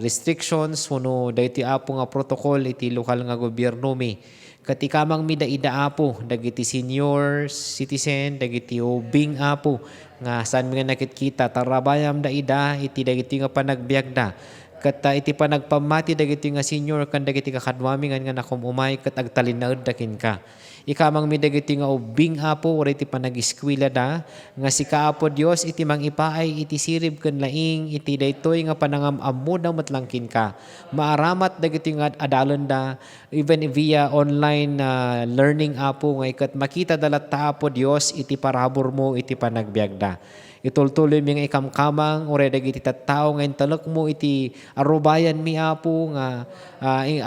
restrictions huno dayti apo nga protocol iti lokal nga gobyerno mi. Katikamang mi daida apo dagiti senior citizen dagiti ubing apo nga saan mi nga nakitkita tarabayam daida iti dagiti nga panagbiag da kat iti panagpamati dagiti nga senior kan dagiti kakadwami nga nakumumay kat agtalinaed dakin ka. Ikamang mi dagiti nga ubing Apo, uri iti panag-eskwela da, nga si Kaapo Dios iti mang ipaay iti sirib ken laing iti daytoy nga panangam-ammo da matlangkin ka. Maaramat dagiti nga adalan da even via online learning Apo nga ikat makita dalat ta Apo Dios iti parabor mo iti panagbiag da. Itultuloy mi nga ikamkamang ore dagiti tattao nga intalek mo iti arubayan mi Apo nga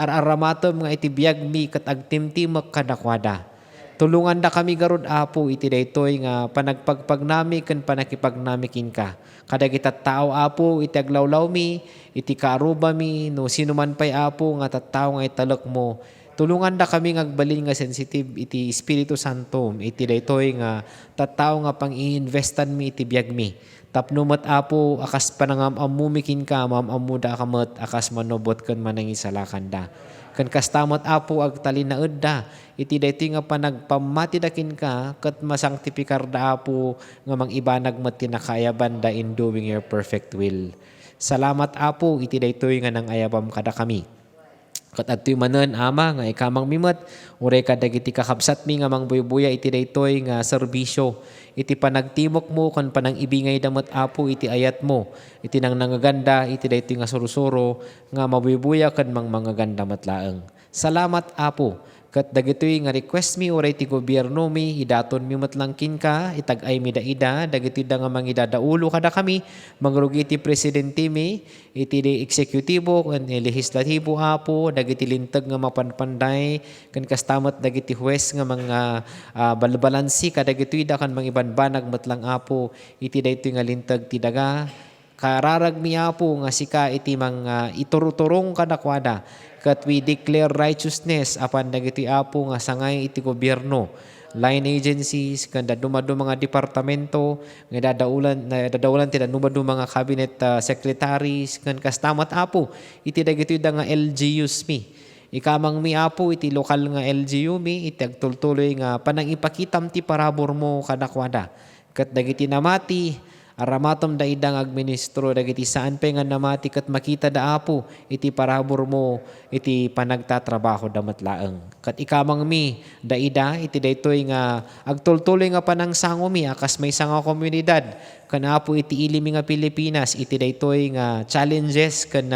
araramatom nga iti biag mi ket agtimtimek kadakwada. Tulungan da kami garud Apo iti daytoy nga panagpagpagnami ken panakipagnamikin ka. Kadagiti tattao Apo iti aglawlaw mi, iti kaaruba mi no sino man pay Apo nga tattao nga italek mo. Tulungan da kami ngagbalin nga sensitive iti Espiritu Santo iti daytoy nga tattao nga pang i-investan mi iti biag mi. Tapno met Apo akas panangam-amumikin ka mamammu da kamet akas manubot ken manangisalakan da. Ken kastamot Apo agtalinaed da iti daytoy nga panagpamatidakin ka ket masangtipikar da Apo nga mangibanag met tinakaayaban da in doing your perfect will. Salamat Apo iti daytoy nga nangayabam kada kami. Kat adtoy manen Ama nga ikamang mimet uray kadagiti kakabsat mi nga mangbuybuya iti daytoy nga serbisyo iti panagtimok mo ken panangibingay damet Apo iti ayat mo iti nang nangaganda iti daytoy nga sursuro nga mabuybuya ken mangaganda matlaeng. Salamat Apo ket dagitoy nga request mi uray ti gobyerno mi idaton mi matlangkin ka itag-ay mi daida dagitoy da nga mangidadaulo kada kami mangrugi ti presidente mi iti eksekutibo ken lehislatibo Apo dagiti linteg nga mapanpanday ken kastamet dagiti huwes nga mga balbalansi kadagitoy da kan mangibanbanag metlang Apo iti daytoy nga linteg ti daga kararag mi Apo nga sika iti mga ituruturong kadakwada kat we declare righteousness apan dagiti Apo nga sangay iti gobyerno line agencies kanda dumadu mga departamento nga dadaulan ti dumadu mga cabinet secretaries kan kastamat Apo iti dagiti da nga LGUs mi ikamang mi Apo iti lokal nga LGU mi iti agtultuloy nga panangipakitam ti parabor mo kadakwada kat dagiti namati aramatom da idang agministro dagiti saan pay nga namati ket makita da Apo iti parabor mo iti panagtatrabaho da matlaeng. Kat ikamang mi da ida iti daytoy nga agtultuloy nga panangsango mi akas may sanga komunidad ken Apo iti ilimi nga Pilipinas iti daytoy nga challenges ken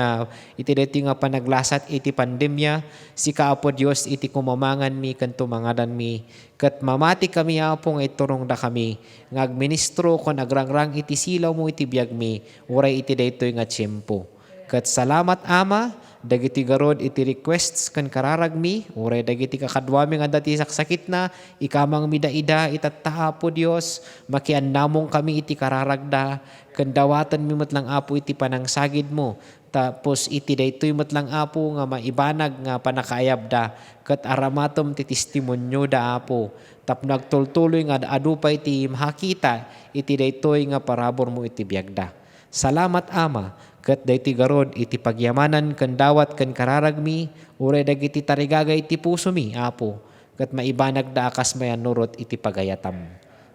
iti daytoy nga panaglasat iti pandemya si Kaapo Dios iti kumamangan mi ken tumangadan mi ket mamati kami Apo nga iturong da kami nga agministro kon agrangrang iti silaw mo iti biag mi uray iti daytoy nga tiempo. Ket salamat Ama dagiti garod iti requests ken kararag mi uray dagiti kakadwami nga dati saksakit na ikamang mi daida itatta Apo Dios makiannamong kami iti kararagda ken dawatan mi metlang Apo iti panangsagid mo tapos iti daytoy metlang Apo nga maibanag nga panakaayab da ket aramatom ti testimonyo da Apo tapno agtultuloy nga adupay ti makita iti daytoy nga parabor mo iti biagda. Salamat Ama ket dayti garod iti pagyamanan ken dawat ken kararagmi uray dagiti tarigagay iti puso mi Apo ket maibanag da akas mayanurot iti pagayatam.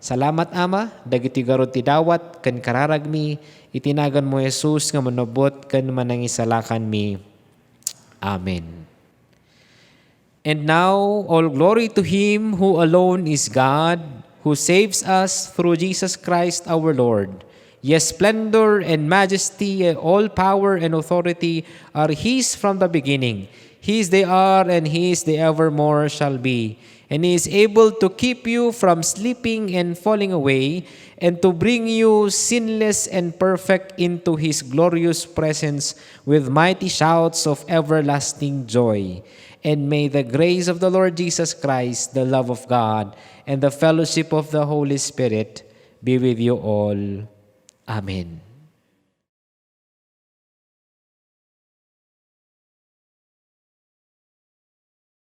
Salamat Ama dagiti garod ti dawat ken kararagmi itinagan mo Jesus nga manubot ken manangisalakan mi. Amen. And now all glory to Him who alone is God, who saves us through Jesus Christ our Lord. Yes, splendor and majesty and all power and authority are His from the beginning. His they are and His they evermore shall be. And He is able to keep you from sleeping and falling away and to bring you sinless and perfect into His glorious presence with mighty shouts of everlasting joy. And may the grace of the Lord Jesus Christ, the love of God, and the fellowship of the Holy Spirit be with you all. Amen.